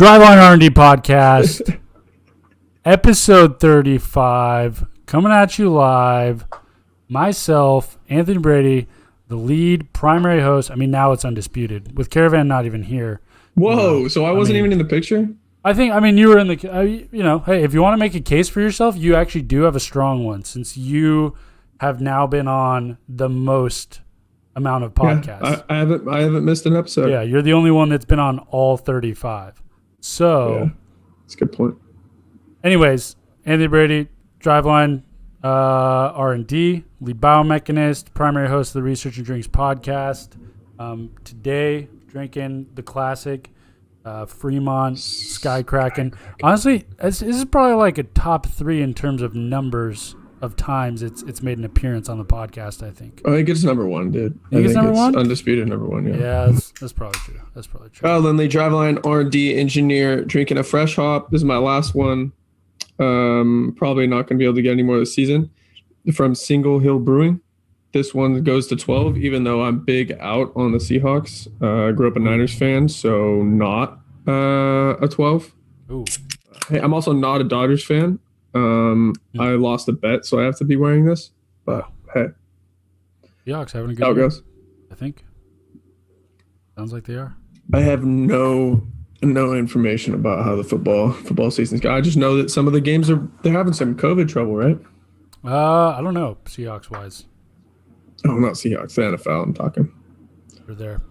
Driveline R&D podcast, episode 35, coming at you live. Myself, Anthony Brady, the lead primary host. I mean, now it's undisputed with Caravan not even here. Whoa! So I wasn't even in the picture? I mean, you were in the. Hey, if you want to make a case for yourself, you actually do have a strong one since you have now been on the most amount of podcasts. Yeah, I haven't missed an episode. Yeah, you're the only one that's been on all 35. So, yeah, that's a good point. Anyways, Anthony Brady, Driveline R&D, lead biomechanist, primary host of the Research and Drinks podcast. Today, drinking the classic Fremont Sky Kraken. Honestly, this is probably like a top 3 in terms of numbers of times it's made an appearance on the podcast, I think. I think it's number 1, dude. I think it's number 1? Undisputed number 1, yeah. Yeah, that's probably true. That's probably true. Lindley, Driveline R&D engineer, drinking a fresh hop. This is my last one. Probably not going to be able to get any more this season. From Single Hill Brewing. This one goes to 12, even though I'm big out on the Seahawks. I grew up a Niners fan, so not a 12. Ooh. Hey, I'm also not a Dodgers fan. I lost a bet, so I have to be wearing this. But hey, Seahawks having a good how it year, goes. I think. Sounds like they are. I have no information about how the football season's going. I just know that some of the games they're having some COVID trouble, right? I don't know, Seahawks wise. Oh, not Seahawks, the NFL. I'm talking. We're there.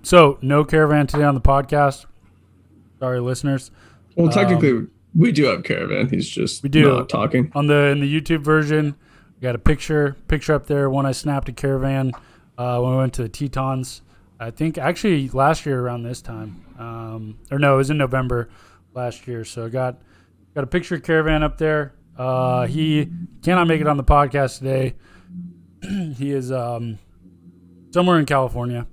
So no Caravan today on the podcast. Sorry, listeners. Well, technically, we do have Caravan. He's just not talking. In the YouTube version, we got a picture up there. One I snapped at Caravan when we went to the Tetons. I think actually last year around this time. Or no, it was in November last year. So I got a picture of Caravan up there. He cannot make it on the podcast today. He is somewhere in California,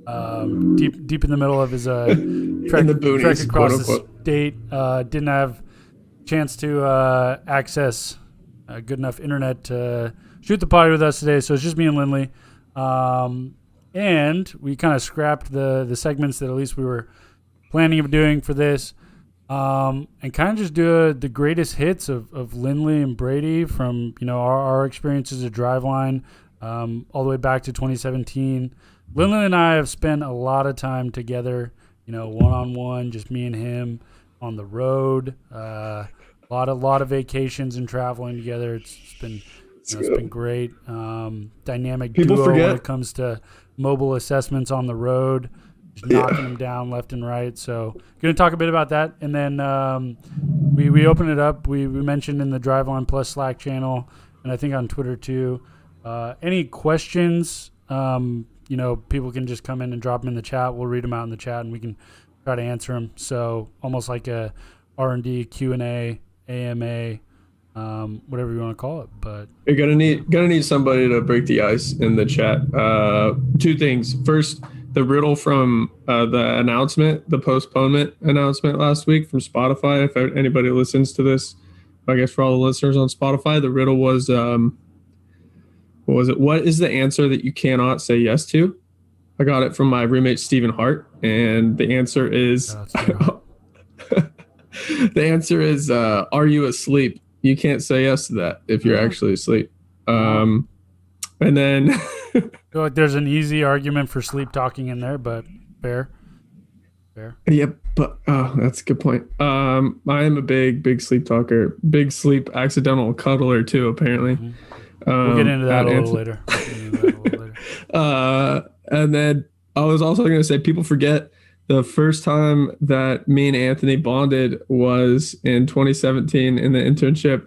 deep in the middle of his trek across the state. Didn't have chance to access good enough internet to shoot the potty with us today, so it's just me and Lindley. And we kind of scrapped the segments that at least we were planning of doing for this, and kind of just do the greatest hits of Lindley and Brady from our experiences at Driveline, all the way back to 2017. Lindley and I have spent a lot of time together, one-on-one, just me and him on the road. A lot of vacations and traveling together. It's been great. Dynamic duo when it comes to mobile assessments on the road, just knocking them down left and right. So going to talk a bit about that, and then we open it up. We mentioned in the Driveline Plus Slack channel, and I think on Twitter too. Any questions? People can just come in and drop them in the chat. We'll read them out in the chat, and we can try to answer them. So almost like a R&D Q&A, AMA, whatever you want to call it. But you're gonna need somebody to break the ice in the chat. 2 things. First, the riddle from the announcement, the postponement announcement last week from Spotify. If anybody listens to this, I guess for all the listeners on Spotify, the riddle was what was it? What is the answer that you cannot say yes to? I got it from my roommate Stephen Hart, and the answer is are you asleep? You can't say yes to that if you're actually asleep. And then I feel like there's an easy argument for sleep talking in there, but fair. Yeah, but that's a good point. I am a big sleep talker, big sleep accidental cuddler too, apparently. Mm-hmm. We'll get into that a little later. And then I was also going to say, people forget the first time that me and Anthony bonded was in 2017 in the internship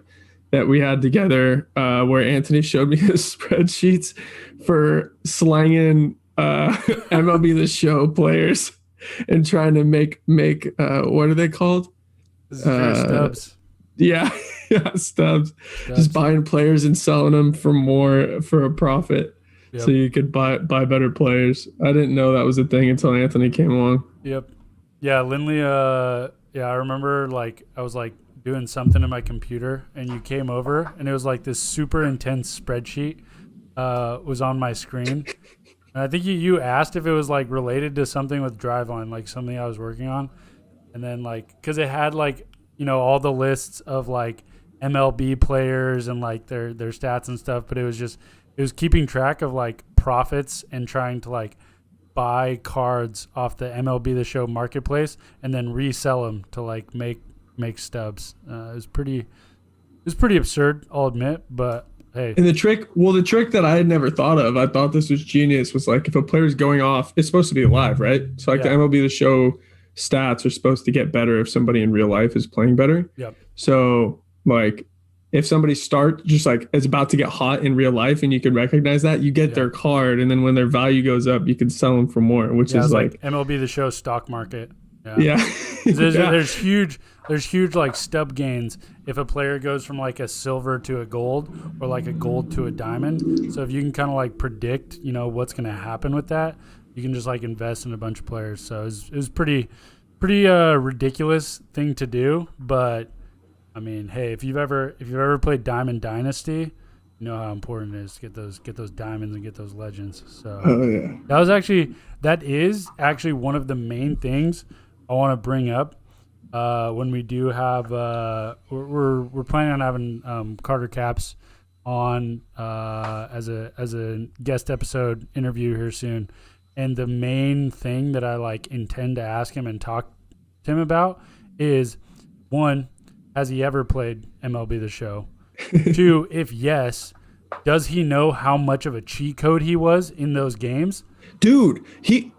that we had together, where Anthony showed me his spreadsheets for slanging MLB The Show players and trying to make what are they called? Stubs. Yeah, stubs. Just buying players and selling them for a profit. Yep. So you could buy better players. I didn't know that was a thing until Anthony came along. Yep. Yeah, Lindley, I remember I was doing something in my computer and you came over and it was like this super intense spreadsheet was on my screen. And I think you asked if it was related to something with Driveline, something I was working on. and then like because it had like all the lists of like MLB players and like their stats and stuff, but it was keeping track of like profits and trying to like buy cards off the MLB The Show marketplace and then resell them to like make stubs. It was pretty absurd, I'll admit, but hey. And the trick that I had never thought of, I thought this was genius, was like if a player's going off, it's supposed to be live, right? So like the MLB The Show stats are supposed to get better if somebody in real life is playing better. Yep. So like if somebody just like is about to get hot in real life and you can recognize that, you get their card, and then when their value goes up, you can sell them for more, which is like MLB The Show stock market. Yeah. There's huge like stub gains if a player goes from like a silver to a gold or like a gold to a diamond. So if you can kind of like predict, what's going to happen with that, you can just like invest in a bunch of players. So it was pretty ridiculous thing to do, but I mean, hey, if you've ever played Diamond Dynasty, you know how important it is to get those diamonds and get those legends. So that is actually one of the main things I want to bring up when we do have we're planning on having Carter Capps on as a guest episode interview here soon. And the main thing that I like intend to ask him and talk to him about is, one, has he ever played MLB The Show? 2, if yes, does he know how much of a cheat code he was in those games? Dude,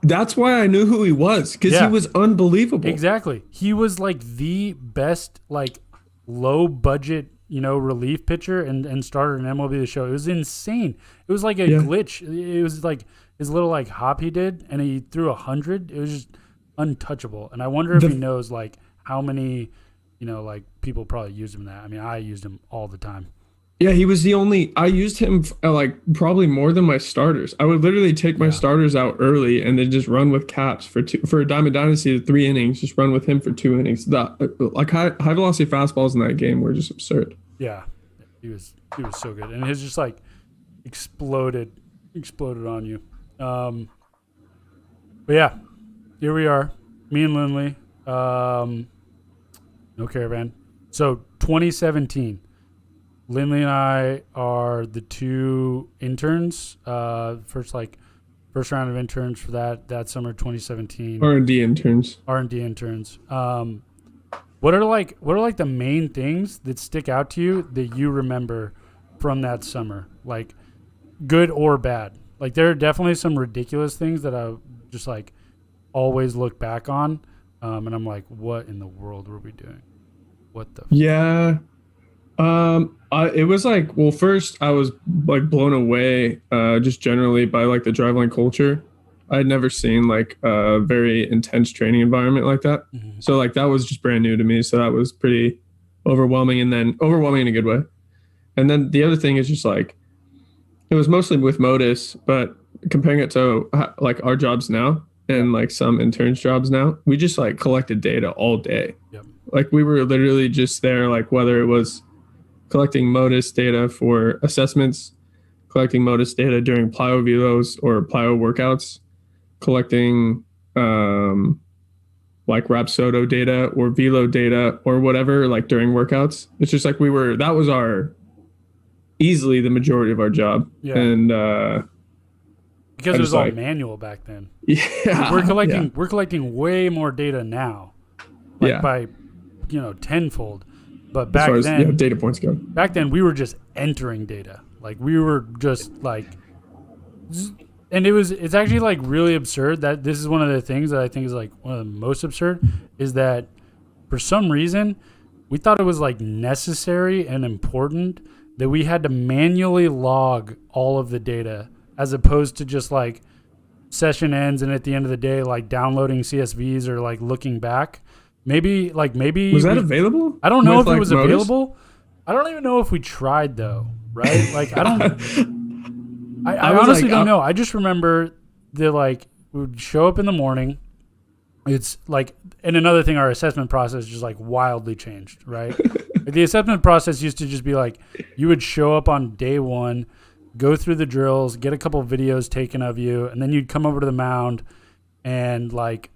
that's why I knew who he was, because he was unbelievable. Exactly. He was like the best, like low budget, relief pitcher and starter in MLB The Show. It was insane. It was like a glitch. It was like his little like hop he did, and he threw 100. It was just untouchable. And I wonder if he knows like how many, like people probably used him that. I mean, I used him all the time. Yeah, he was I used him like probably more than my starters. I would literally take my starters out early and then just run with Caps for a Diamond Dynasty, 3 innings, just run with him for 2 innings. Like high velocity fastballs in that game were just absurd. Yeah, he was so good, and his just like exploded on you. But yeah, here we are, me and Lindley. No caravan. So 2017. Lindley and I are the 2 interns. First round of interns for that summer, 2017. R&D interns. What are like the main things that stick out to you that you remember from that summer, like good or bad? Like there are definitely some ridiculous things that I just like always look back on, and I'm like, what in the world were we doing? What the? Yeah. It was like, well, first I was like blown away, just generally by like the Driveline culture. I had never seen like a very intense training environment like that. Mm-hmm. So like that was just brand new to me. So that was pretty overwhelming, and then overwhelming in a good way. And then the other thing is just like, it was mostly with Modus, but comparing it to like our jobs now and like some interns jobs now, we just like collected data all day. Yep. Like we were literally just there, like whether it was collecting Modus data for assessments, collecting Modus data during plyo velos or plyo workouts, collecting like Rapsodo data or velo data or whatever, like during workouts. It's just like that was easily the majority of our job. Yeah. And because it was all manual back then. Yeah. We're collecting way more data now. Like by tenfold. But back then, data points go. Back then, we were just entering data. Like we were just like, and it's actually like really absurd that this is one of the things that I think is like one of the most absurd is that for some reason we thought it was like necessary and important that we had to manually log all of the data as opposed to just like session ends and at the end of the day like downloading CSVs or like looking back. Maybe was that available? I don't know if it was available. I don't even know if we tried though, right? Like I honestly don't know. I just remember that like we would show up in the morning. It's like, and another thing, our assessment process just like wildly changed, right? Like the assessment process used to just be like you would show up on day 1, go through the drills, get a couple of videos taken of you, and then you'd come over to the mound and like,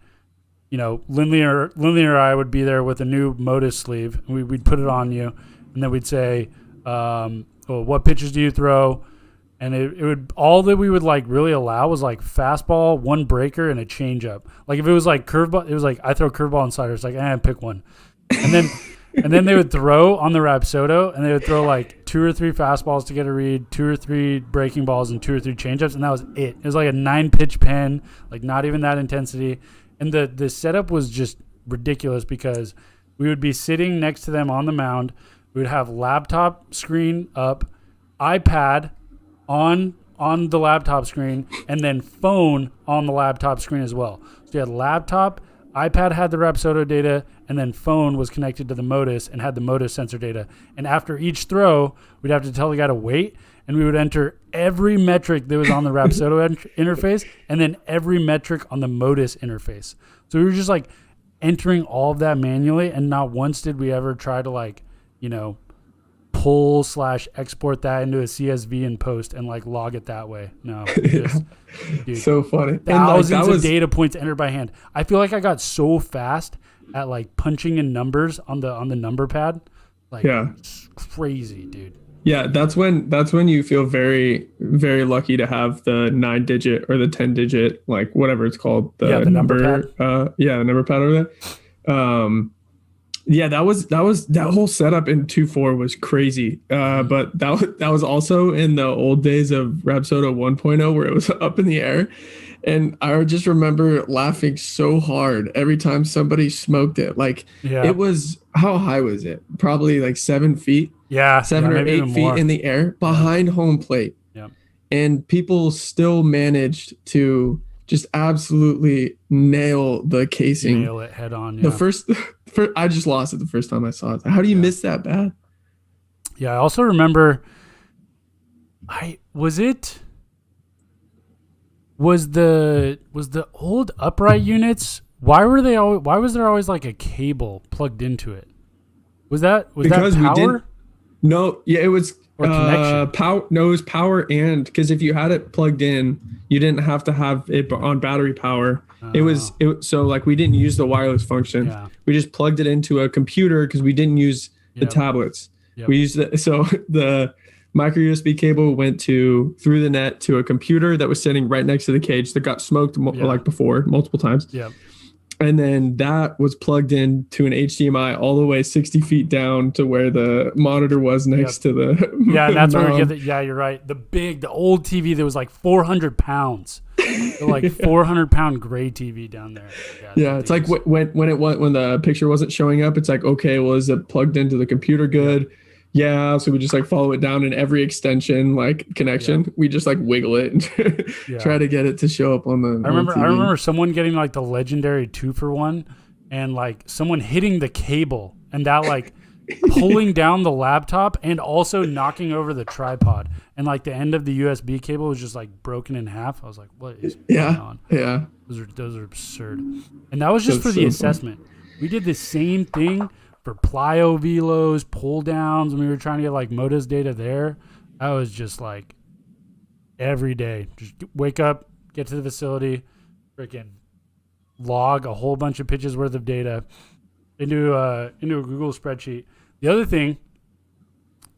Lindley or I would be there with a new Modus sleeve. And we'd put it on you, and then we'd say, what pitches do you throw? And it would, all that we would like really allow was like fastball, one breaker, and a changeup. Like if it was like curveball, it was like I throw curveball and slider. It's like pick one, and then they would throw on the Rapsodo, and they would throw like 2 or 3 fastballs to get a read, 2 or 3 breaking balls, and 2 or 3 changeups, and that was it. It was like a 9-pitch pen, like not even that intensity. And the setup was just ridiculous because we would be sitting next to them on the mound. We would have laptop screen up, iPad on the laptop screen, and then phone on the laptop screen as well. So you had laptop, iPad had the Rapsodo data, and then phone was connected to the Modus and had the Modus sensor data. And after each throw, we'd have to tell the guy to wait, and we would enter every metric that was on the Rapsodo interface and then every metric on the Modus interface. So we were just like entering all of that manually, and not once did we ever try to pull/export that into a CSV and post and like log it that way. No, dude, so funny. Thousands of data points entered by hand. I feel like I got so fast at like punching in numbers on the number pad. It's crazy, dude. Yeah, that's when you feel very, very lucky to have the 9-digit or the 10-digit, like whatever it's called, the number pad. The number pad over there. That whole setup in 2.4 was crazy. But that was also in the old days of Rapsodo 1.0 where it was up in the air. And I just remember laughing so hard every time somebody smoked it. It was, how high was it? Probably like 7 feet. Yeah. 7 or 8 feet in the air behind home plate. Yeah. And people still managed to just absolutely nail the casing. Nail it head on. Yeah. The first, I just lost it the first time I saw it. How do you miss that bad? Yeah. I also remember, was the old upright units, why was there always like a cable plugged into it? Was that power? No, yeah, it was connection. Power. No, it was power, and because if you had it plugged in, you didn't have to have it on battery power. So like we didn't use the wireless function. Yeah. We just plugged it into a computer because we didn't use the tablets. Yep. We used the micro USB cable went through the net to a computer that was sitting right next to the cage that got smoked multiple times. Yeah. And then that was plugged in to an HDMI all the way 60 feet down to where the monitor was next to the. Yeah, and that's where we get the. Yeah, you're right. The old TV that was like 400 pounds, the like 400-pound gray TV down there. Yeah, it's like when the picture wasn't showing up, it's like, okay, well, is it plugged into the computer good? Yeah, so we just like follow it down in every extension connection. Yeah. We just like wiggle it and try to get it to show up on the. I remember someone getting like the legendary 2-for-1, and like someone hitting the cable and that like pulling down the laptop and also knocking over the tripod, and like the end of the USB cable was just like broken in half. I was like, what is going on? Yeah, those are absurd. And that was just for the assessment. We did the same thing for plyo velos, pull downs, when we were trying to get like Modus data there. I was just like every day, just wake up, get to the facility, freaking log a whole bunch of pitches worth of data into a Google spreadsheet. The other thing,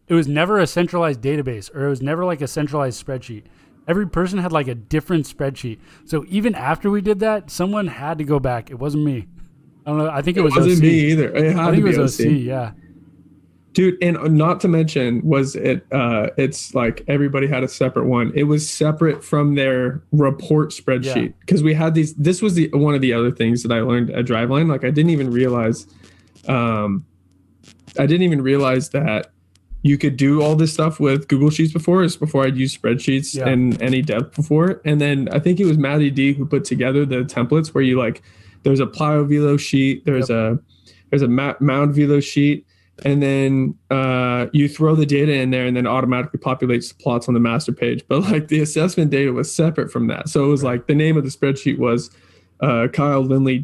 it was never a centralized database, or it was never like a centralized spreadsheet. Every person had like a different spreadsheet. So even after we did that, someone had to go back. It wasn't me. I don't know. I think it was wasn't OC. me either. I think it was OC. Yeah, dude. And not to mention, it's like everybody had a separate one. It was separate from their report spreadsheet because we had these. This was one of the other things that I learned at Driveline. Like I didn't even realize that you could do all this stuff with Google Sheets before I'd used spreadsheets in any depth before. And then I think it was Matty D who put together the templates where you like. There's a plyo velo sheet. There's a mound velo sheet, and then you throw the data in there, and then automatically populates the plots on the master page. But like the assessment data was separate from that, so it was like the name of the spreadsheet was Kyle Lindley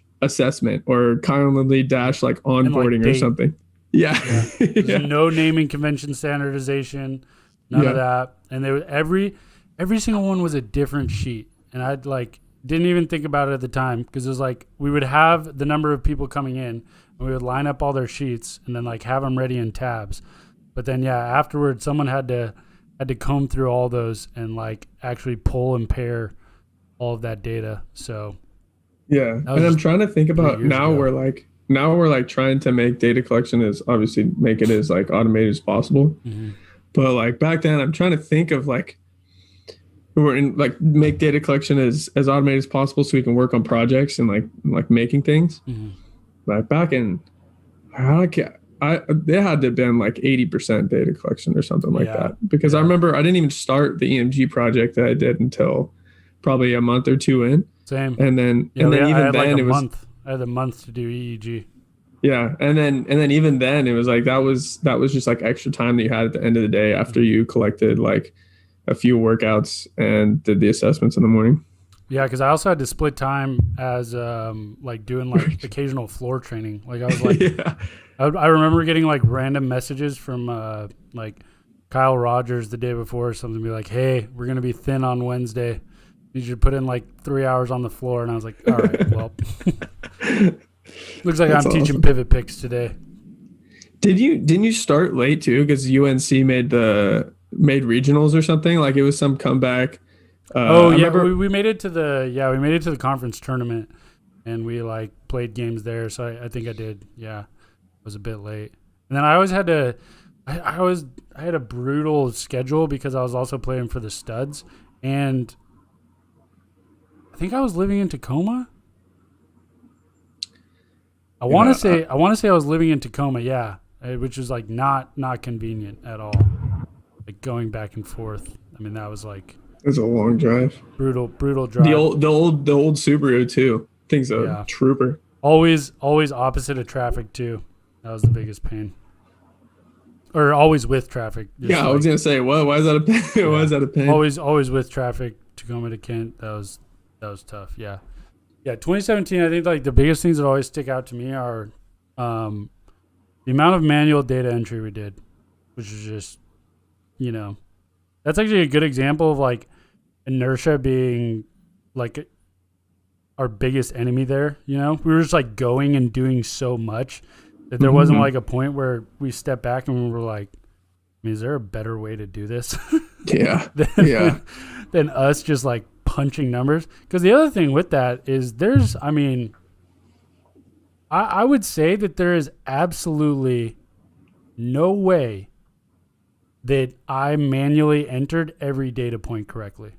- assessment or Kyle Lindley - like onboarding or something. Yeah. There's no naming convention standardization, none of that, and there was every single one was a different sheet, and I'd like. didn't even think about it at the time because it was like we would have the number of people coming in and we would line up all their sheets and then like have them ready in tabs. But then afterwards someone had to comb through all those and like actually pull and pair all of that data. So yeah, and I'm trying to think about now ago. we're like trying to make data collection as obviously make it as like automated as possible. Mm-hmm. But like back then I'm trying to think of like we're in like make data collection as automated as possible so we can work on projects and like making things. Mm-hmm. Like back in they had to have been like 80% data collection or something like that. Because I remember I didn't even start the EMG project that I did until probably a month or two in. Same. And then even then it was I had a month to do EEG. Yeah, and then even then it was like that was just like extra time that you had at the end of the day after you collected like a few workouts and did the assessments in the morning. Yeah, because I also had to split time as like doing like occasional floor training. Like I was like, I remember getting like random messages from like Kyle Rogers the day before or something, be like, "Hey, we're gonna be thin on Wednesday. You should put in like 3 hours on the floor." And I was like, "All right, well." Looks like I'm teaching pivot picks today. Didn't you start late too? Because UNC made regionals or something. Like it was some comeback. We made it to the conference tournament, and we like played games there. So I think I did. Yeah, I was a bit late, and then I always had to. I had a brutal schedule because I was also playing for the Studs, and I think I was living in Tacoma. I want to say I was living in Tacoma, which was like not convenient at all. Like going back and forth. I mean, that was like it was a long drive. Brutal drive. The old Subaru too. Thing's a trooper. Always opposite of traffic too. That was the biggest pain. Or always with traffic. Yeah, I was gonna say, why is that a pain? Why is that a pain? Always with traffic. Tacoma to Kent. That was tough. Yeah. Yeah, 2017, I think like the biggest things that always stick out to me are the amount of manual data entry we did, which is just, that's actually a good example of like inertia being like our biggest enemy there. We were just like going and doing so much that there wasn't like a point where we stepped back and we were like, is there a better way to do this? Yeah. than us just like punching numbers. Because the other thing with that is I would say that there is absolutely no way that I manually entered every data point correctly.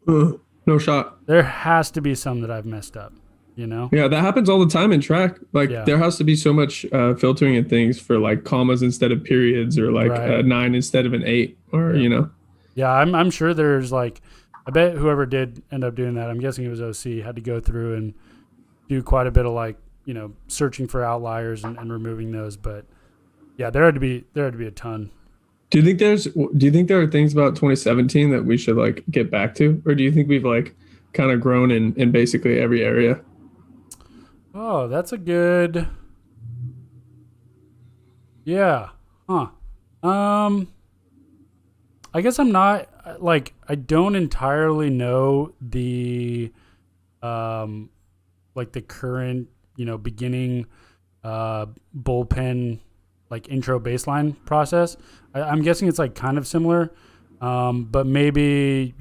No shot. There has to be some that I've messed up, Yeah, that happens all the time in track. Like there has to be so much filtering and things for like commas instead of periods or like a 9 instead of an 8 or, Yeah, I'm sure there's like, I bet whoever did end up doing that, I'm guessing it was OC, had to go through and do quite a bit of like, searching for outliers and removing those. But yeah, there had to be a ton. Do you think there are things about 2017 that we should like get back to? Or do you think we've like kind of grown in basically every area? Oh, that's a good. Yeah. Huh. I guess I'm not like I don't entirely know the like the current, beginning bullpen like intro baseline process. I'm guessing it's like kind of similar. But maybe,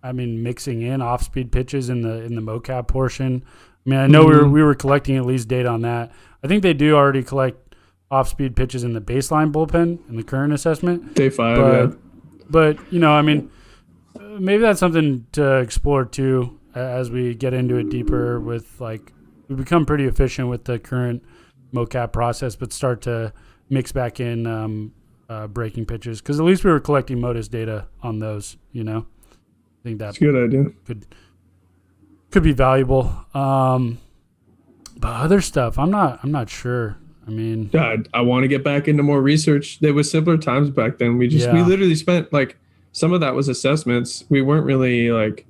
mixing in off-speed pitches in the Mocap portion. I mean, I know we were collecting at least data on that. I think they do already collect off-speed pitches in the baseline bullpen in the current assessment. Day 5, But, maybe that's something to explore too as we get into it deeper with like, we become pretty efficient with the current Mocap process, but start to mix back in breaking pitches. Because at least we were collecting Modus data on those, I think that's a good idea. Could be valuable. But other stuff, I'm not sure. I mean, I want to get back into more research. There was simpler times back then. We literally spent like some of that was assessments. We weren't really like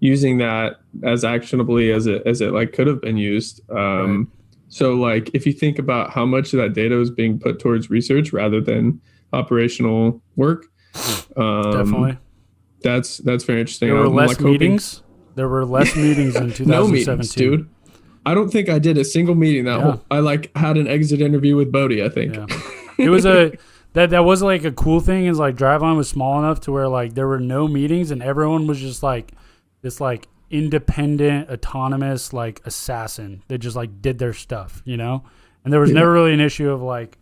using that as actionably as it like could have been used. Right. So like if you think about how much of that data was being put towards research rather than operational work, definitely. That's very interesting. There were less meetings. There were less meetings in 2017. No meetings, dude. I don't think I did a single meeting I had an exit interview with Bodie, I think. Yeah. It was that was like a cool thing is like Driveline was small enough to where like there were no meetings and everyone was just like this like independent, autonomous like assassin. They just like did their stuff, you know? And there was never really an issue of like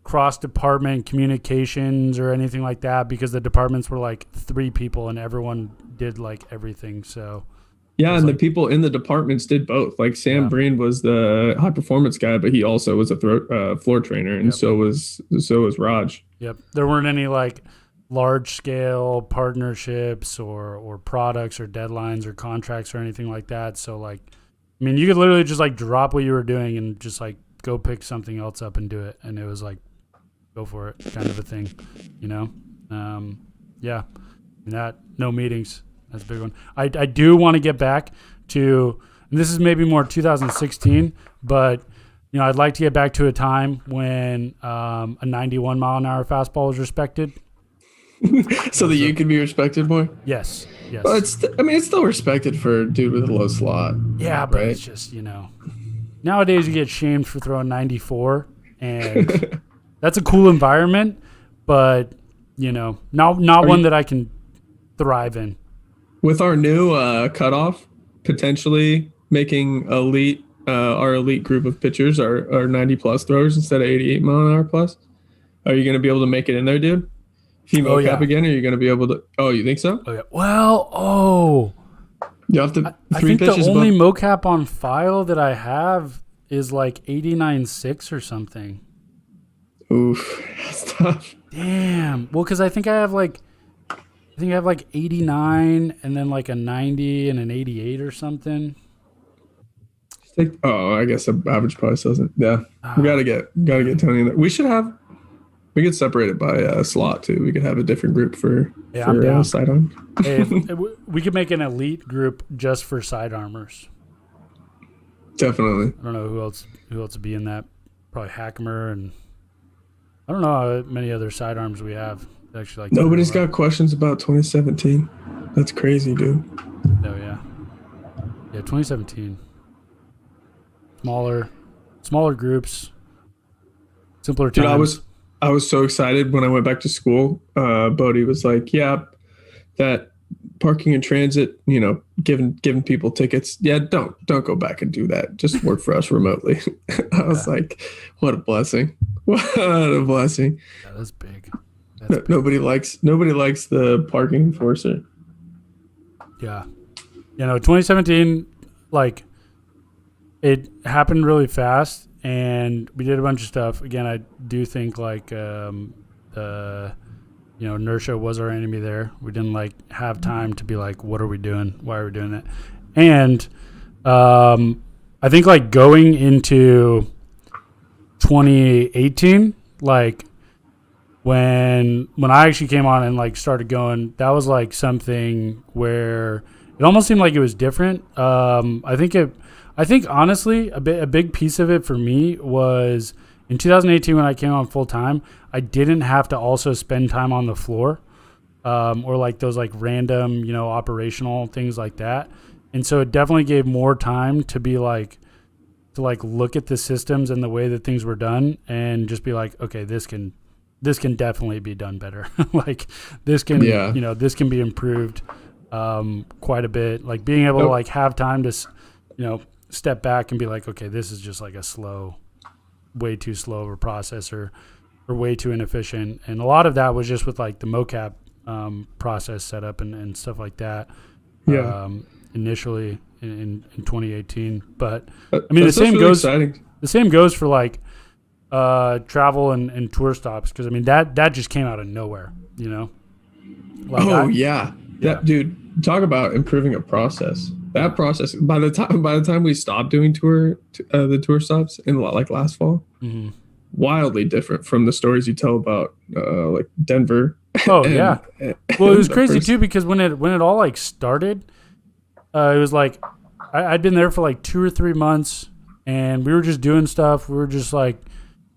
cross-department communications or anything like that because the departments were like 3 people and everyone did like everything. So yeah, and the people in the departments did both. Like Sam Breen was the high performance guy, but he also was a floor trainer, and so was Raj. Yep, there weren't any like large scale partnerships or products or deadlines or contracts or anything like that. So like, I mean, you could literally just like drop what you were doing and just like go pick something else up and do it, and it was like go for it kind of a thing, you know? Yeah, and no meetings. That's a big one. I do want to get back to, and this is maybe more 2016, but you know, I'd like to get back to a time when a 91 mile an hour fastball was respected. So that you could be respected more? Yes. Well, it's still respected for a dude with a low slot. Yeah, but it's just, you know, nowadays you get shamed for throwing 94, and that's a cool environment, but you know, not one that I can thrive in. With our new cutoff, potentially making our elite group of pitchers are 90 plus throwers instead of 88 mile an hour plus. Are you going to be able to make it in there, dude? If you mocap again, are you going to be able to? Oh, you think so? Oh yeah. Well, you have to. I think the only mocap on file that I have is like 89.6 or something. Oof, that's tough. Damn. Well, because I think I have like 89 and then like a 90 and an 88 or something. I guess the average price doesn't. Yeah, we gotta get Tony in there. We could separate it by slot too. We could have a different group for sidearm. Hey, we could make an elite group just for sidearmers. Definitely. I don't know who else would be in that. Probably Hackamer, and I don't know how many other sidearms we have. Actually, like nobody's got questions about 2017. That's crazy, dude. Oh yeah, 2017. Smaller groups, simpler times. Dude, I was so excited when I went back to school. Bodie was like, "Yeah, that parking and transit, you know, giving people tickets. Yeah, don't go back and do that. Just work for us remotely." I was like, "What a blessing! What a blessing!" Yeah, that's big. Nobody likes the parking enforcer. Yeah, 2017, like it happened really fast, and we did a bunch of stuff. Again, I do think like inertia was our enemy there. We didn't like have time to be like, what are we doing? Why are we doing it? And I think like going into 2018, like when I actually came on and like started going, that was like something where it almost seemed like it was different. I think honestly a big piece of it for me was in 2018 when I came on full time, I didn't have to also spend time on the floor or like those like random, operational things like that. And so it definitely gave more time to be like, to like look at the systems and the way that things were done and just be like, okay, this can definitely be done better. Like this can, this can be improved quite a bit. Like being able to like have time to, step back and be like, okay, this is just like way too slow of a process or way too inefficient. And a lot of that was just with like the mocap process setup and stuff like that. Yeah. Initially in 2018, but I mean the same really goes. Exciting. The same goes for like travel and tour stops because I mean that just came out of nowhere, Like yeah, dude. Talk about improving a process. That process by the time we stopped doing the tour stops in like last fall, wildly different from the stories you tell about like Denver. Oh yeah. Well, it was crazy too because when it all like started, it was like I'd been there for like 2 or 3 months and we were just doing stuff. We were just like,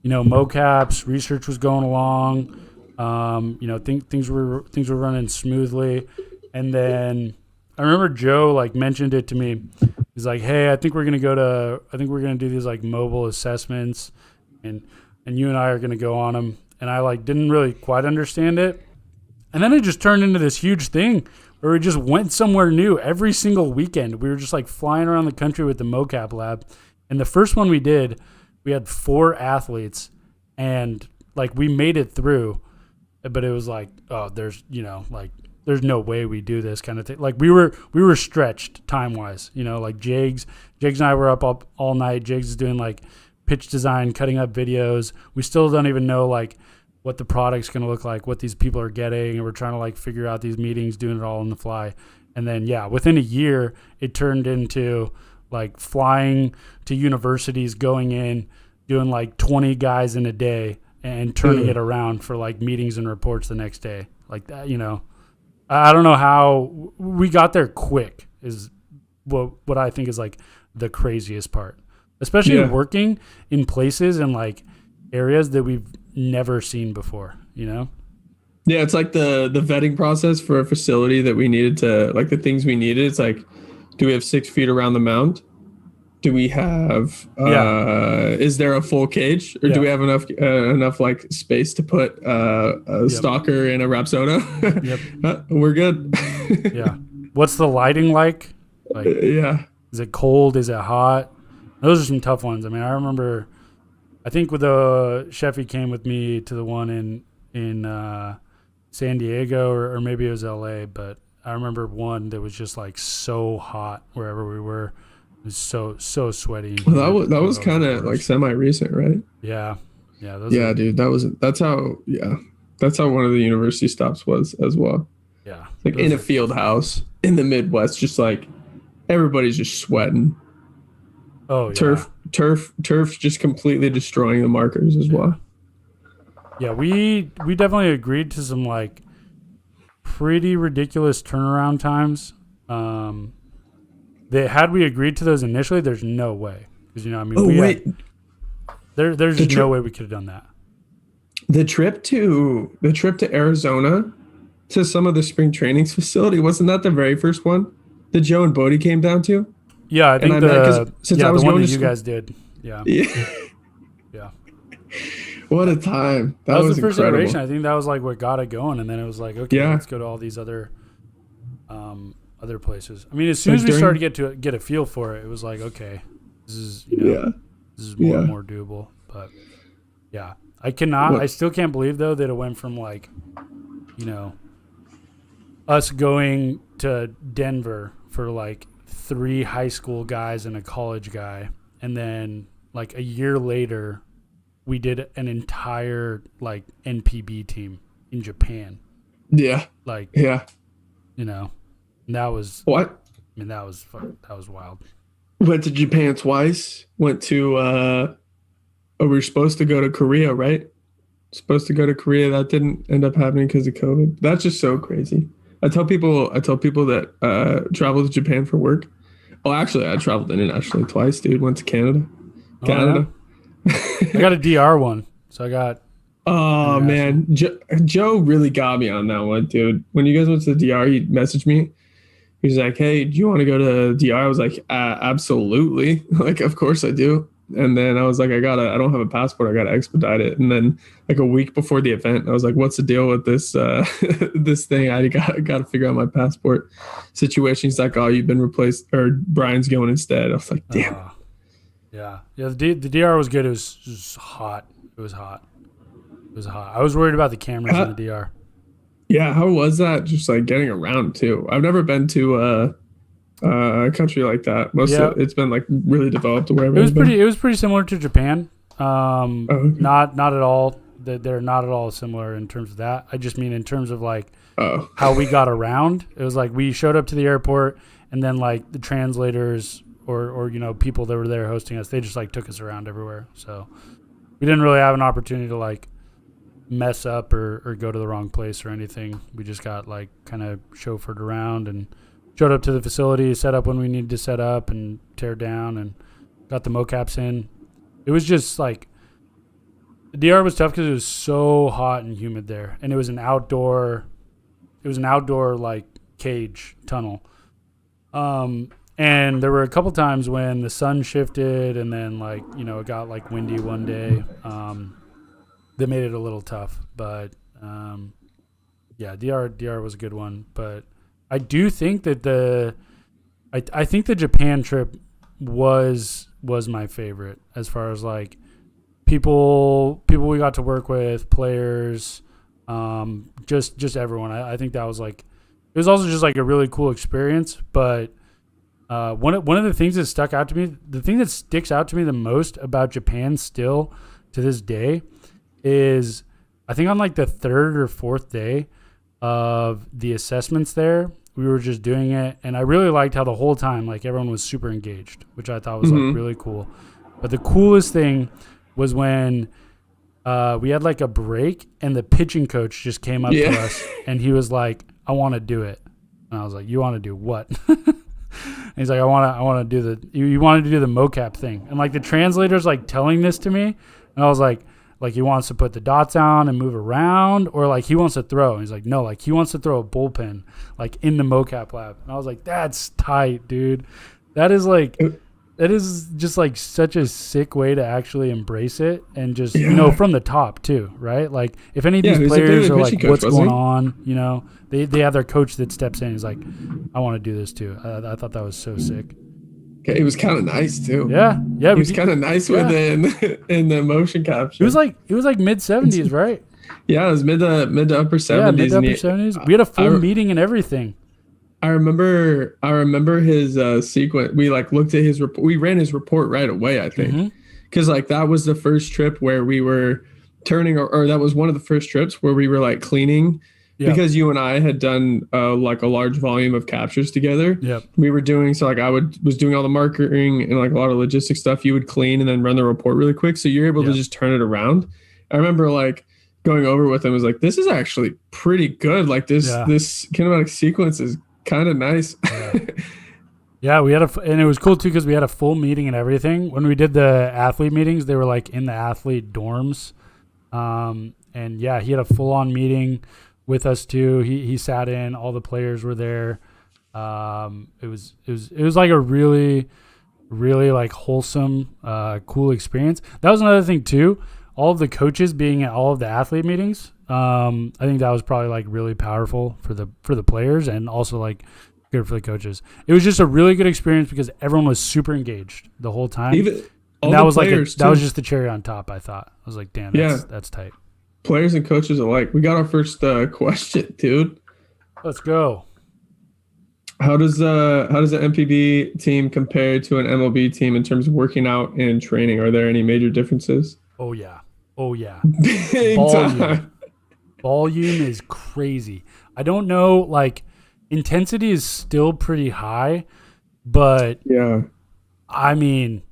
mocaps, research was going along. Things were running smoothly. And then I remember Joe like mentioned it to me. He's like, "Hey, I think we're gonna do these like mobile assessments, and you and I are gonna go on them." And I like didn't really quite understand it, and then it just turned into this huge thing where we just went somewhere new every single weekend. We were just like flying around the country with the Mocap lab, and the first one we did, we had 4 athletes, and like we made it through, but it was like, oh, there's no way we do this kind of thing. Like we were stretched time wise, like Jags and I were up all night. Jags is doing like pitch design, cutting up videos. We still don't even know like what the product's going to look like, what these people are getting. And we're trying to like figure out these meetings, doing it all on the fly. And then, within a year, it turned into like flying to universities, going in, doing like 20 guys in a day and turning it around for like meetings and reports the next day. Like that, I don't know how we got there quick is what I think is like the craziest part, especially working in places and like areas that we've never seen before, Yeah, it's like the vetting process for a facility that we needed to, like the things we needed. It's like, do we have 6 feet around the mound? Do we have, is there a full cage, or do we have enough like space to put a stalker in a Rapsodo? We're good. What's the lighting like? Like, is it cold? Is it hot? Those are some tough ones. I mean, I remember, I think with the Sheffy came with me to the one in San Diego or maybe it was LA, but I remember one that was just like so hot wherever we were. It was so sweaty. Well, that was kind of like semi-recent, right? Yeah. Dude, that's how one of the university stops was as well. Yeah. Like in a field house in the Midwest, just like everybody's just sweating. Oh, yeah. Turf just completely destroying the markers as well. Yeah, we definitely agreed to some like pretty ridiculous turnaround times. Had we agreed to those initially, there's no way. Because there's just no way we could have done that. The trip to Arizona to some of the spring trainings facility, wasn't that the very first one that Joe and Bodie came down to? Yeah, I think I was the one going that to you guys did. Yeah. What a time. That was the first incredible. iteration. I think that was like what got it going, and then it was like, okay, let's go to all these other places. I mean, as soon as we started to get a feel for it, it was like, okay, this is more and more doable. But yeah, I still can't believe though that it went from like, us going to Denver for like 3 high school guys and a college guy, and then like a year later we did an entire like NPB team in Japan. That was what? I mean, that was wild. Went to Japan twice. Went to we were supposed to go to Korea, right? Supposed to go to Korea. That didn't end up happening because of COVID. That's just so crazy. I tell people that travel to Japan for work. Oh, actually, I traveled internationally twice, dude. Went to Canada. Yeah. I got a DR one, so I got. Oh man, Joe really got me on that one, dude. When you guys went to the DR, he messaged me. He's like, "Hey, do you want to go to DR?" I was like, "Absolutely!" Like, of course I do. And then I was like, I don't have a passport. I gotta expedite it. And then like a week before the event, I was like, "What's the deal with this this thing? I gotta figure out my passport situation." He's like, "Oh, you've been replaced, or Brian's going instead." I was like, "Damn." Yeah. The DR was good. It was just hot. It was hot. I was worried about the cameras in the DR. Yeah, how was that? Just like getting around too. I've never been to a country like that. It's been like really developed wherever. It was pretty similar to Japan. Not at all. They're not at all similar in terms of that. I just mean in terms of like how we got around. It was like we showed up to the airport, and then like the translators or people that were there hosting us, they just like took us around everywhere. So we didn't really have an opportunity to like mess up or go to the wrong place or anything. We just got like kind of chauffeured around and showed up to the facility, set up when we needed to set up and tear down, and got the mocaps in. It was just like the DR was tough because it was so hot and humid there, and it was an outdoor like cage tunnel. And there were a couple times when the sun shifted and then like, it got like windy one day. That made it a little tough, but DR was a good one. But I do think that I think the Japan trip was my favorite as far as like people we got to work with, players, just everyone. I think that was like, it was also just like a really cool experience. But one of the things that stuck out to me, the thing that sticks out to me the most about Japan still to this day is I think on like the third or fourth day of the assessments there, we were just doing it. And I really liked how the whole time, like everyone was super engaged, which I thought was like really cool. But the coolest thing was when we had like a break and the pitching coach just came up to us and he was like, I want to do it. And I was like, you want to do what? And he's like, I want to do you wanted to do the mocap thing. And like the translator's like telling this to me. And I was like he wants to put the dots on and move around, or like he wants to throw. And he's like, no, like he wants to throw a bullpen like in the mocap lab. And I was like, that's tight, dude. That is just like such a sick way to actually embrace it and just, from the top too, right? Like if any of these players are like, what's going on, they have their coach that steps in. He's like, I want to do this too. I thought that was so sick. It was kind of nice too. Yeah. He was kind of nice with it in the motion capture. It was like mid 70s, right? Yeah, it was mid to upper 70s. Yeah, mid to upper 70s. We had a full meeting and everything. I remember his sequence. We like looked at his report. We ran his report right away, I think, because like that was the first trip where we were turning, or that was one of the first trips where we were like cleaning. Yeah. Because you and I had done like a large volume of captures together. Yep. We were doing, so like was doing all the marketing and like a lot of logistic stuff. You would clean and then run the report really quick. So you're able to just turn it around. I remember like going over with him, was like, this is actually pretty good. Like this kinematic sequence is kind of nice. Yeah, we had and it was cool too because we had a full meeting and everything. When we did the athlete meetings, they were like in the athlete dorms. And yeah, he had a full on meeting with us too. He sat in, all the players were there. It was like a really, really like wholesome, cool experience. That was another thing too. All of the coaches being at all of the athlete meetings. I think that was probably like really powerful for the players and also like good for the coaches. It was just a really good experience because everyone was super engaged the whole time. That was just the cherry on top. I thought I was like, damn, that's tight. Players and coaches alike. We got our first question, dude. Let's go. How does the MPB team compare to an MLB team in terms of working out and training? Are there any major differences? Oh yeah. Big time. Volume is crazy. I don't know, like intensity is still pretty high, but yeah. I mean,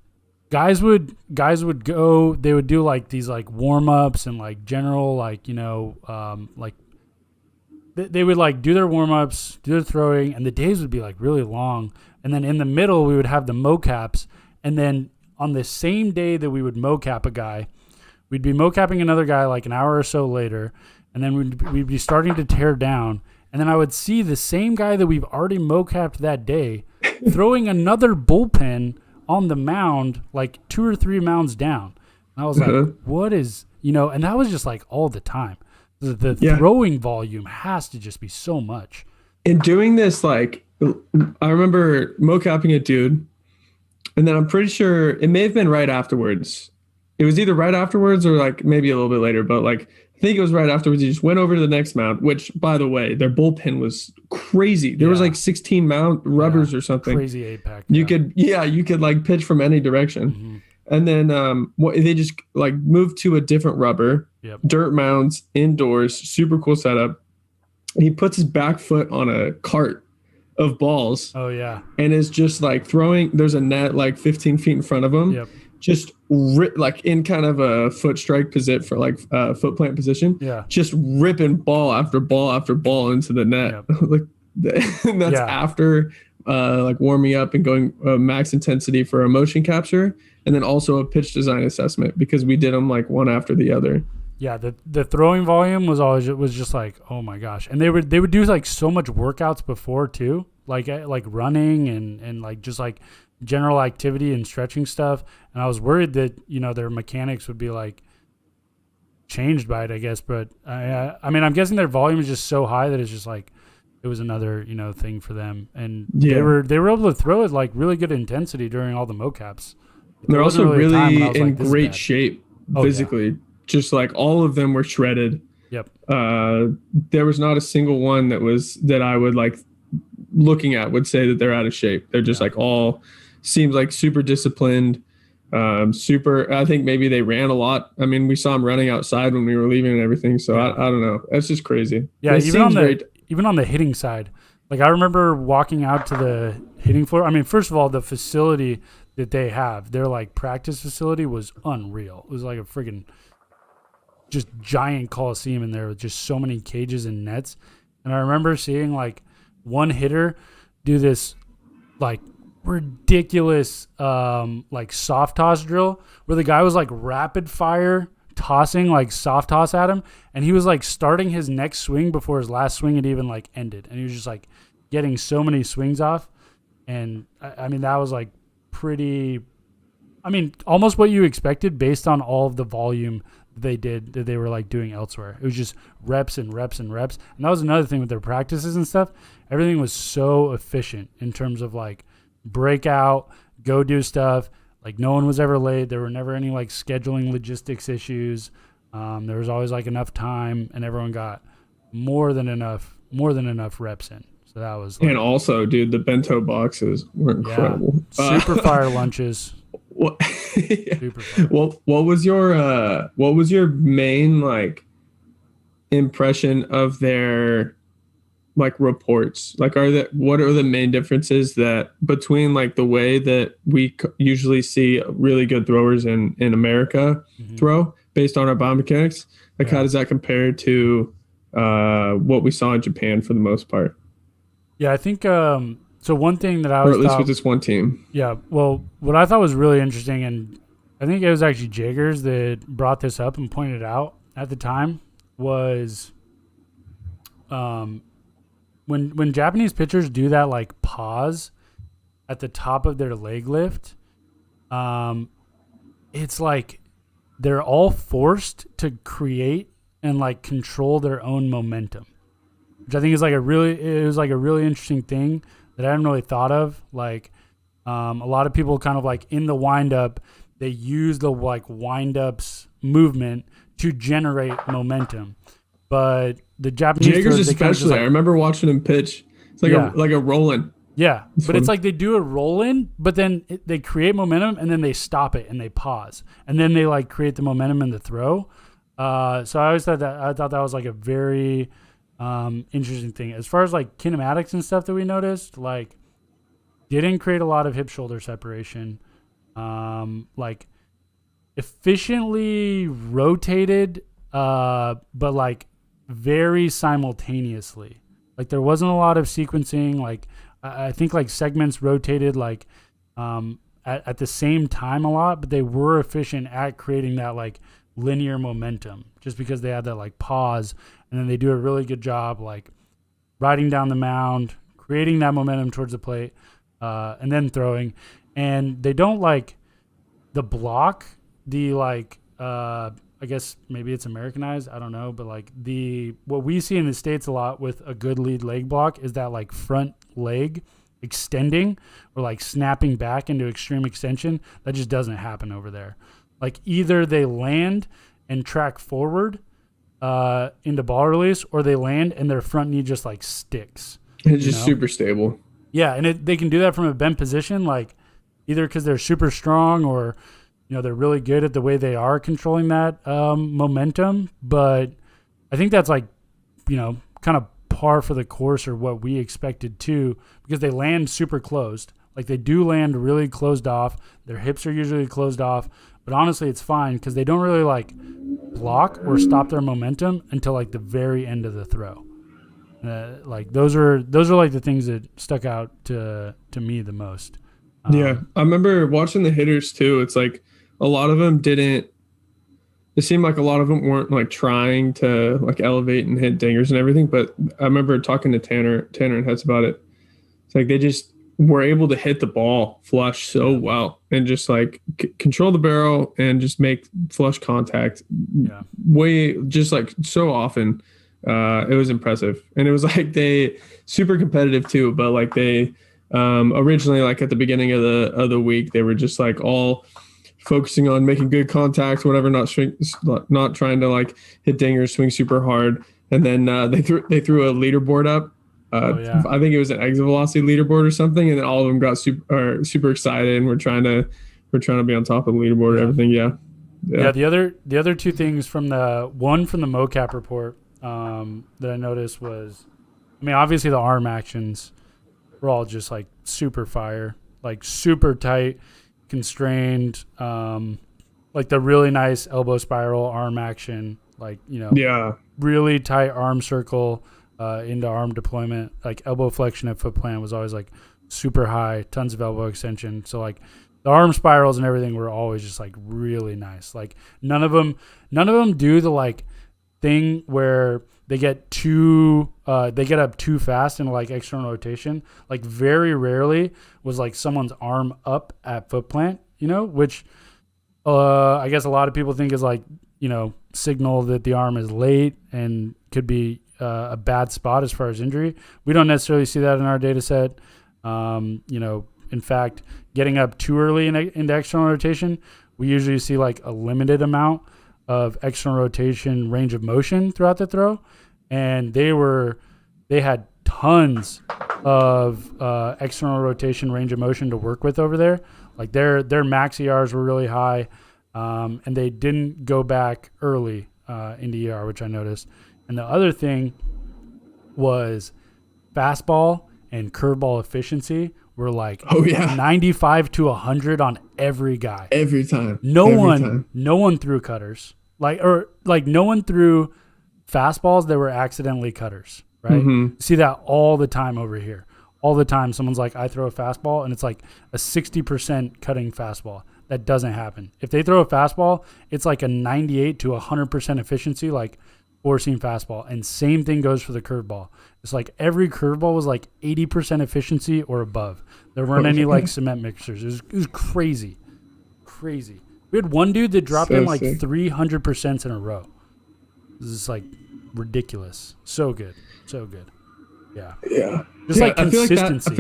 guys would go, they would do like these like warm-ups and like general like, like they would like do their warm-ups, do their throwing, and the days would be like really long. And then in the middle we would have the mocaps, and then on the same day that we would mocap a guy, we'd be mocapping another guy like an hour or so later, and then we'd be starting to tear down, and then I would see the same guy that we've already mocapped that day throwing another bullpen on the mound, like 2 or 3 mounds down. And I was like, what is, and that was just like all the time. The throwing volume has to just be so much. And doing this, like, I remember mocapping a dude, and then I'm pretty sure it may have been right afterwards. It was either right afterwards or like maybe a little bit later, but like, I think it was right afterwards. He just went over to the next mound, which, by the way, their bullpen was crazy. There was like 16 mount rubbers or something. Crazy 8-pack. You could like pitch from any direction. Mm-hmm. And then they just like moved to a different rubber, dirt mounds, indoors, super cool setup. And he puts his back foot on a cart of balls. Oh, yeah. And is just like throwing, there's a net like 15 feet in front of him. Yep. Just like in kind of a foot strike position for like foot plant position. Yeah. Just ripping ball after ball after ball into the net. Yep. Like that's after like warming up and going max intensity for a motion capture, and then also a pitch design assessment because we did them like one after the other. Yeah, the throwing volume was just like, oh my gosh. And they would do like so much workouts before too. like running and like just like general activity and stretching stuff. And I was worried that, you know, their mechanics would be like changed by it, I guess. But I mean, I'm guessing their volume is just so high that it's just like, it was another, you know, thing for them. And they were able to throw it like really good intensity during all the mocaps. They're also really in great shape physically. Just like all of them were shredded. Yep. There was not a single one that I would like looking at would say that they're out of shape. They're just like all seems like super disciplined. I think maybe they ran a lot. I mean, we saw them running outside when we were leaving and everything. So I don't know. That's just crazy. Yeah. Even on the hitting side, like I remember walking out to the hitting floor. I mean, first of all, the facility that they have, their like practice facility was unreal. It was like a friggin' just giant coliseum in there with just so many cages and nets. And I remember seeing like one hitter do this like ridiculous like soft toss drill where the guy was like rapid fire tossing like soft toss at him, and he was like starting his next swing before his last swing had even like ended, and he was just like getting so many swings off. And I mean, that was like pretty, I mean, almost what you expected based on all of the volume that they were like doing elsewhere. It was just reps and reps and reps. And that was another thing with their practices and stuff. Everything was so efficient in terms of like breakout, go do stuff. Like no one was ever late. There were never any like scheduling logistics issues. There was always like enough time, and everyone got more than enough reps in. So that was like, and also, dude, the bento boxes were incredible. Super fire lunches. What? Well, what was your main like impression of their like reports? Like, what are the main differences that between like the way that we usually see really good throwers in America throw based on our biomechanics? Like, how does that compare to what we saw in Japan for the most part? Yeah, I think so. One thing that I or at least with this one team. Yeah, well, what I thought was really interesting, and I think it was actually Jagers that brought this up and pointed it out at the time, was when Japanese pitchers do that like pause at the top of their leg lift, it's like they're all forced to create and like control their own momentum, which I think is like a really interesting thing that I hadn't really thought of. Like a lot of people kind of like in the windup, they use the like windups movement to generate momentum. But the Japanese Jagers especially, like, I remember watching him pitch. It's like a roll-in. Yeah, but it's like they do a roll-in, but then they create momentum, and then they stop it and they pause, and then they like create the momentum in the throw. So I always thought that was like a very interesting thing. As far as like kinematics and stuff that we noticed, like didn't create a lot of hip-shoulder separation. Like efficiently rotated, but like very simultaneously. Like there wasn't a lot of sequencing. Like I think like segments rotated like at the same time a lot, but they were efficient at creating that like linear momentum just because they had that like pause, and then they do a really good job like riding down the mound, creating that momentum towards the plate, and then throwing. And they don't like the block, the like I guess maybe it's Americanized, I don't know, but like what we see in the States a lot with a good lead leg block is that like front leg extending or like snapping back into extreme extension. That just doesn't happen over there. Like either they land and track forward into ball release, or they land and their front knee just like sticks. It's just super stable. Yeah, and they can do that from a bent position, like either because they're super strong or they're really good at the way they are controlling that momentum. But I think that's like, kind of par for the course or what we expected too, because they land super closed. Like they do land really closed off. Their hips are usually closed off. But honestly, it's fine because they don't really like block or stop their momentum until like the very end of the throw. Like those are like the things that stuck out to me the most. Yeah, I remember watching the hitters too. It's like a lot of them didn't. It seemed like a lot of them weren't like trying to like elevate and hit dingers and everything. But I remember talking to Tanner and Hetz about it. It's like they just were able to hit the ball flush so well and just like control the barrel and just make flush contact way just like so often. It was impressive. And it was like they super competitive too, but like they originally like at the beginning of the week, they were just like all focusing on making good contact, whatever, not trying to like hit dingers, swing super hard. And then they threw a leaderboard up. I think it was an exit velocity leaderboard or something, and then all of them got super excited, and we're trying to be on top of the leaderboard and everything. Yeah. The other two things from the Mocap report that I noticed was, I mean, obviously the arm actions were all just like super fire, like super tight, constrained, like the really nice elbow spiral arm action, like, you know, really tight arm circle into arm deployment, like elbow flexion at foot plant was always like super high, tons of elbow extension. So like the arm spirals and everything were always just like really nice. Like none of them do the like thing where they get up too fast in like external rotation. Like very rarely was like someone's arm up at foot plant, you know, which I guess a lot of people think is like, you know, signal that the arm is late and could be a bad spot as far as injury. We don't necessarily see that in our data set. You know, in fact, getting up too early into external rotation, we usually see like a limited amount of external rotation range of motion throughout the throw. And they had tons of external rotation range of motion to work with over there. Like their max ERs were really high, and they didn't go back early into ER, which I noticed. And the other thing was fastball and curveball efficiency were like 95 to 100 on every guy. Every time. No one threw cutters. No one threw fastballs that were accidentally cutters, right? Mm-hmm. See that all the time over here. All the time someone's like, I throw a fastball, and it's like a 60% cutting fastball. That doesn't happen. If they throw a fastball, it's like a 98 to 100% efficiency, like four-seam fastball. And same thing goes for the curveball. It's like every curveball was like 80% efficiency or above. There weren't any like cement mixers. It was crazy. Crazy. We had one dude that dropped in like 300% in a row. This is like ridiculous. So good. Yeah. Yeah. Just like consistency.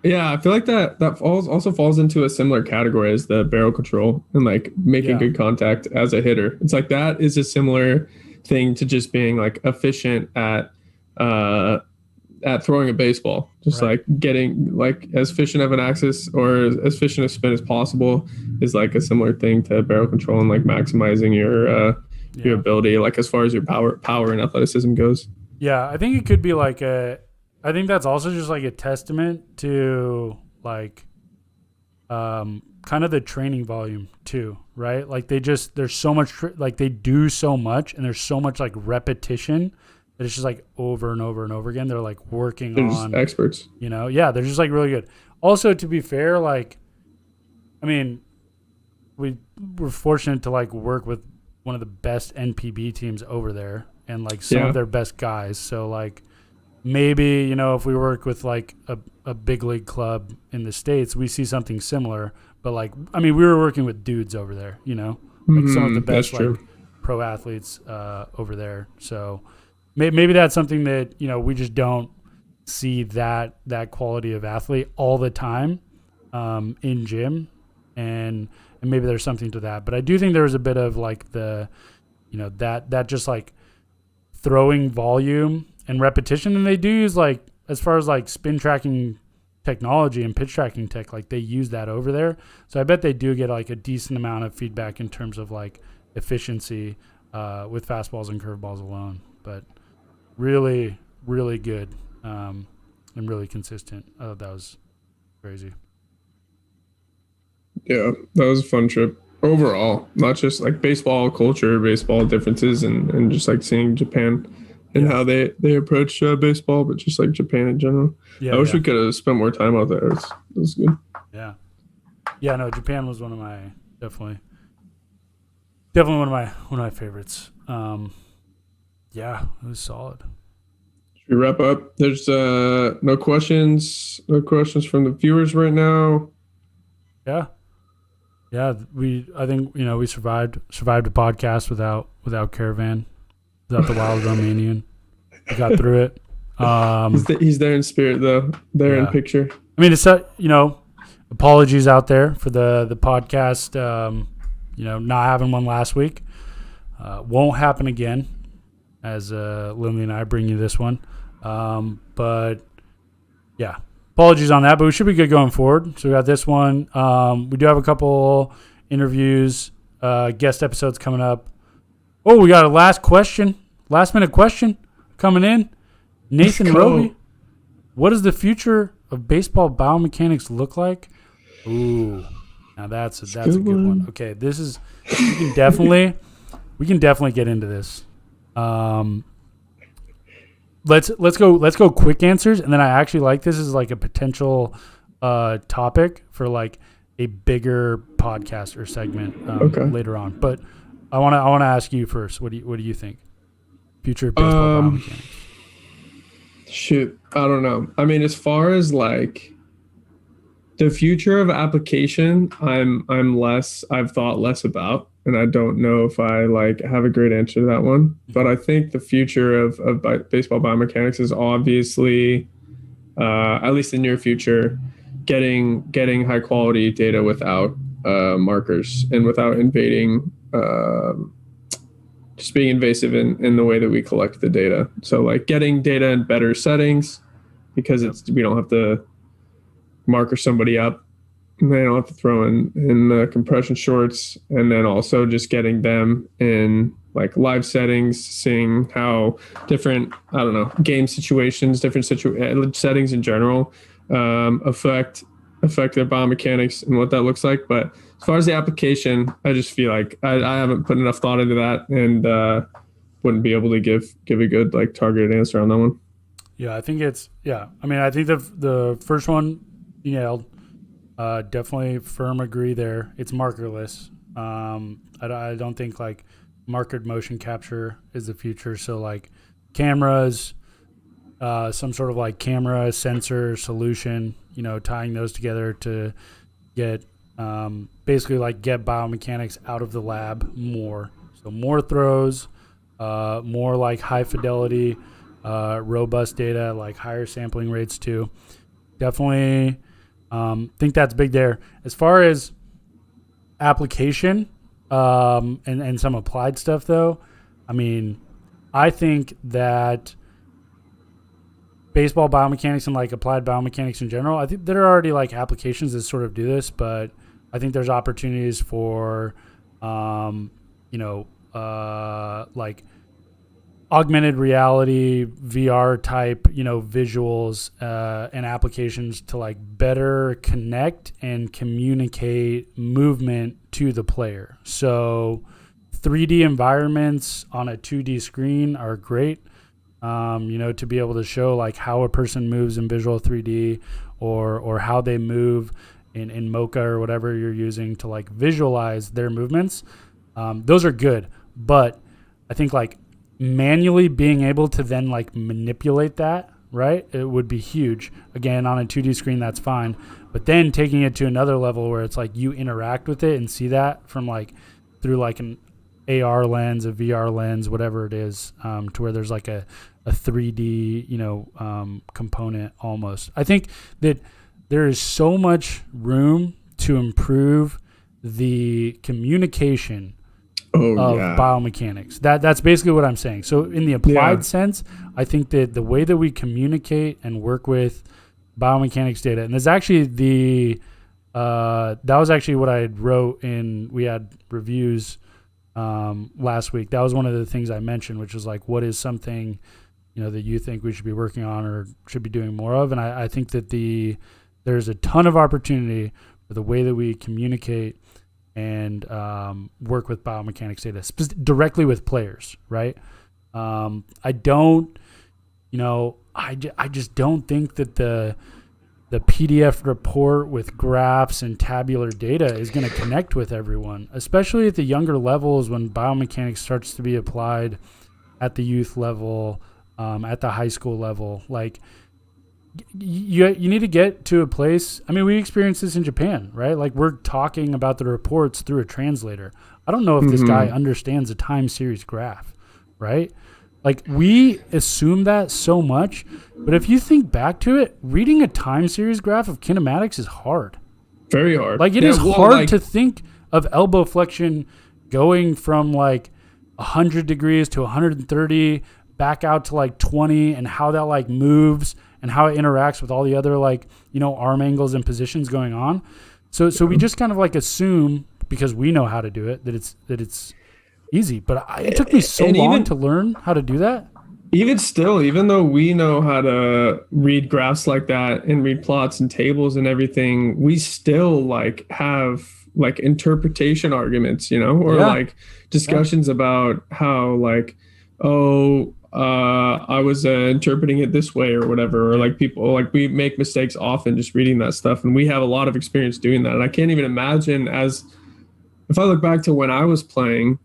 I feel like that also falls into a similar category as the barrel control and like making good contact as a hitter. It's like that is a similar thing to just being like efficient at throwing a baseball, just like getting like as efficient of an axis or as efficient a spin as possible is like a similar thing to barrel control and like maximizing your ability, like as far as your power and athleticism goes. Yeah, I think it could be like I think that's also just like a testament to like kind of the training volume too, right? Like there's so much like they do so much, and there's so much like repetition that it's just like over and over and over again. They're like working they're on just experts, you know. Yeah, they're just like really good. Also, to be fair, like I mean, we're fortunate to like work with one of the best NPB teams over there and like some of their best guys. So like maybe, you know, if we work with like a big league club in the States, we see something similar. But like, I mean, we were working with dudes over there, you know, like some of the best like pro athletes over there. So maybe that's something that, you know, we just don't see that quality of athlete all the time in gym. And maybe there's something to that. But I do think there was a bit of like the, you know, that just like throwing volume and repetition. And they do use like, as far as like spin tracking technology and pitch tracking tech, like they use that over there. So I bet they do get like a decent amount of feedback in terms of like efficiency with fastballs and curveballs alone. But really, really good and really consistent. That was crazy. Yeah, that was a fun trip overall. Not just like baseball culture, baseball differences, and just like seeing Japan and how they approach baseball, but just like Japan in general. I wish we could have spent more time out there. It was good. Yeah. Yeah, no, Japan was one of my definitely one of my favorites. Yeah, it was solid. We wrap up. There's no questions from the viewers right now. Yeah. I think we survived a podcast without Caravan, without the Wild Romanian. We got through it. He's there in spirit though. There in picture. I mean, it's apologies out there for the podcast. Not having one last week. Won't happen again, as Lindley and I bring you this one. But yeah, apologies on that. But we should be good going forward. So we got this one. We do have a couple interviews, guest episodes coming up. Oh, we got a last minute question coming in. Nathan Roby, what does the future of baseball biomechanics look like? Ooh, now that's a good one. Okay, this is we can definitely get into this. Let's go quick answers, and then I actually like this as like a potential topic for like a bigger podcast or segment later on. But I want to ask you first. What do you think? Future of baseball biomechanics. Shoot, I don't know. I mean, as far as like the future of application, I've thought less about, and I don't know if I like have a great answer to that one. But I think the future of baseball biomechanics is obviously, at least in the near future, getting high quality data without markers and without invading, just being invasive in the way that we collect the data. So like getting data in better settings, because we don't have to marker somebody up. They don't have to throw in the compression shorts, and then also just getting them in like live settings, seeing how different, game situations, different settings in general affect their biomechanics and what that looks like. But as far as the application, I just feel like I haven't put enough thought into that, and wouldn't be able to give a good like targeted answer on that one. Yeah, I think I think the first one you nailed. Definitely firm agree there. It's markerless. I don't think like markered motion capture is the future. So like cameras, some sort of like camera sensor solution, tying those together to get basically like get biomechanics out of the lab more. So more throws, more like high fidelity, robust data, like higher sampling rates too. Definitely think that's big there. As far as application and some applied stuff, though, I mean, I think that baseball biomechanics and like applied biomechanics in general, I think there are already like applications that sort of do this, but I think there's opportunities for, like augmented reality, VR type, visuals and applications to like better connect and communicate movement to the player. So 3D environments on a 2D screen are great, to be able to show like how a person moves in visual 3D or how they move in Mocha or whatever you're using to like visualize their movements. Those are good, but I think like manually being able to then like manipulate that, right? It would be huge. Again, on a 2D screen, that's fine. But then taking it to another level where it's like you interact with it and see that from like through like an AR lens, a VR lens, whatever it is, to where there's like a 3D, component almost. I think that there is so much room to improve the communication of biomechanics. That's basically what I'm saying. So in the applied sense, I think that the way that we communicate and work with biomechanics data, and there's actually that was actually what I wrote we had reviews last week. That was one of the things I mentioned, which was like, what is something, that you think we should be working on or should be doing more of? And I think that there's a ton of opportunity for the way that we communicate and work with biomechanics data directly with players, right? I just don't think that the PDF report with graphs and tabular data is going to connect with everyone, especially at the younger levels when biomechanics starts to be applied at the youth level, at the high school level. Like you need to get to a place. I mean, we experienced this in Japan, right? Like we're talking about the reports through a translator. I don't know if this guy understands a time series graph, right? Like we assume that so much, but if you think back to it, reading a time series graph of kinematics is hard. Very hard. Like it is hard to think of elbow flexion going from like 100 degrees to 130 back out to like 20 and how that like moves and how it interacts with all the other like, arm angles and positions going on. So we just kind of like assume because we know how to do it that it's easy. But it took me so long to learn how to do that. Even still, even though we know how to read graphs like that and read plots and tables and everything, we still like have like interpretation arguments, or like discussions about how like, I was interpreting it this way or whatever, or like people like we make mistakes often just reading that stuff, and we have a lot of experience doing that. And I can't even imagine if I look back to when I was playing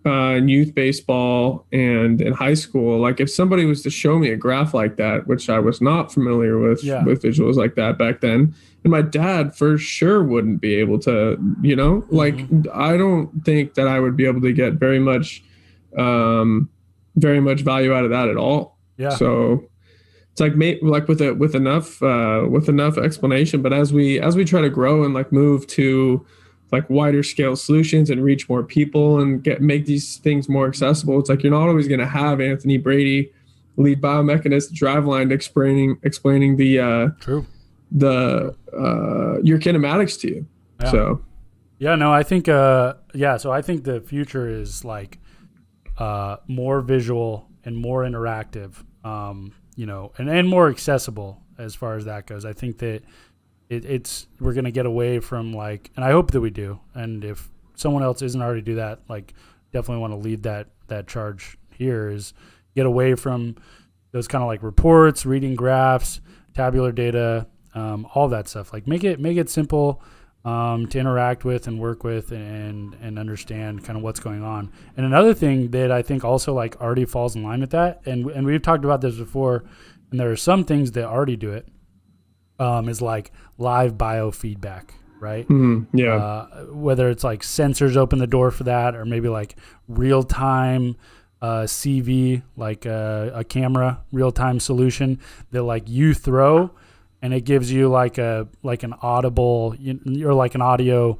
in youth baseball and in high school, like if somebody was to show me a graph like that, which I was not familiar with visuals like that back then, and my dad for sure wouldn't be able to, like I don't think that I would be able to get very much value out of that at all. Yeah. So it's like with enough explanation, but as we try to grow and like move to like wider scale solutions and reach more people and make these things more accessible, it's like you're not always going to have Anthony Brady, lead biomechanist, Driveline explaining the your kinematics to you. Yeah. So I think so I think the future is like more visual and more interactive, and more accessible as far as that goes. I think that we're going to get away from like, and I hope that we do. And if someone else isn't already do that, like definitely want to lead that charge here is get away from those kind of like reports, reading graphs, tabular data, all that stuff. Like make it simple to interact with and work with and understand kind of what's going on. And another thing that I think also like already falls in line with that, and we've talked about this before, and there are some things that already do it, is like live biofeedback, right? Whether it's like sensors open the door for that, or maybe like real-time CV, like a camera real-time solution that like you throw, and it gives you like an audible or like an audio,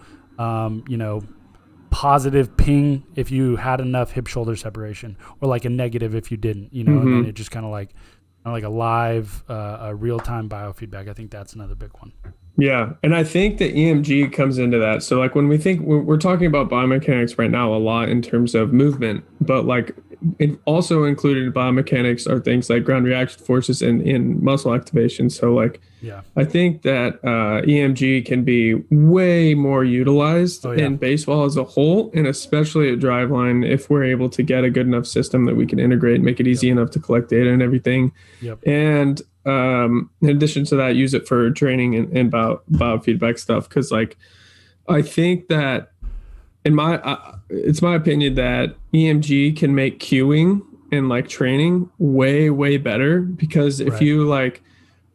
positive ping if you had enough hip shoulder separation, or like a negative if you didn't, and then it just kind of like a live, a real-time biofeedback. I think that's another big one. Yeah, and I think the EMG comes into that. So like when we're talking about biomechanics right now a lot in terms of movement, but like it also included in biomechanics are things like ground reaction forces and in muscle activation. So like, I think that EMG can be way more utilized in baseball as a whole, and especially at Driveline if we're able to get a good enough system that we can integrate and make it easy enough to collect data and everything. And in addition to that, use it for training and biofeedback stuff. Because like, I think that it's my opinion that EMG can make cueing and like training way, way better. Because if you like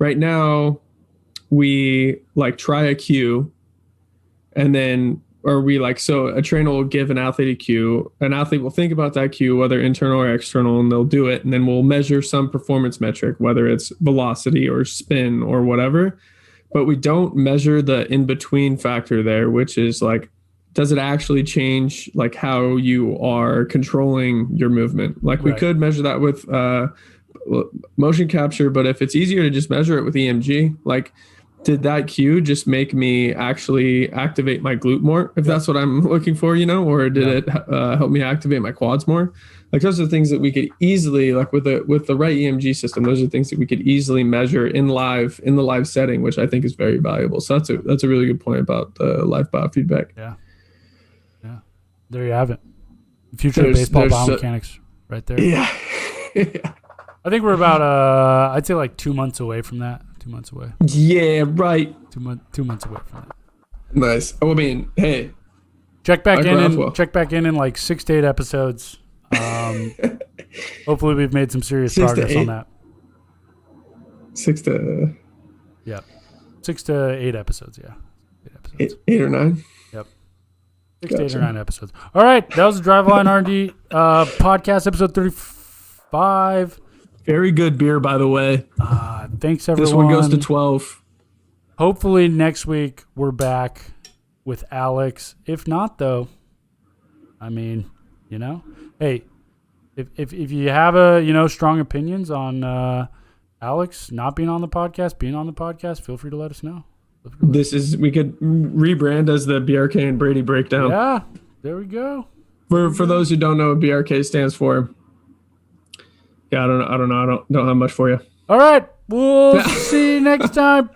right now, we like try a cue and then, or we like, so a trainer will give an athlete a cue, an athlete will think about that cue, whether internal or external, and they'll do it. And then we'll measure some performance metric, whether it's velocity or spin or whatever, but we don't measure the in-between factor there, which is like, does it actually change like how you are controlling your movement? Like we could measure that with motion capture, but if it's easier to just measure it with EMG, like did that cue just make me actually activate my glute more, if that's what I'm looking for, or did it help me activate my quads more? Like those are things that we could easily, like with the right EMG system, those are things that we could easily measure in the live setting, which I think is very valuable. So that's a really good point about the live biofeedback. Yeah. There you have it. The future of baseball biomechanics right there. Yeah. I think we're about, I'd say like 2 months away from that. 2 months away. Yeah, right. 2 months away from that. Nice. I mean, hey. Check back in like 6 to 8 episodes. Hopefully we've made some serious 6 to progress on 8. that. 6 to Yeah. 6 to 8 episodes, yeah. 8 episodes. 8 or 9. Yep. 6 to 8 or 9 episodes. All right. That was the Driveline R&D podcast, episode 35. Very good beer, by the way. Thanks, everyone. This one goes to 12. Hopefully next week we're back with Alex. If not, though, I mean, hey, if you have strong opinions on Alex not being on the podcast, being on the podcast, feel free to let us know. We could rebrand as the BRK and Brady breakdown. Yeah, there we go. For those who don't know what BRK stands for, yeah, I don't know. I don't have much for you. All right, we'll see you next time.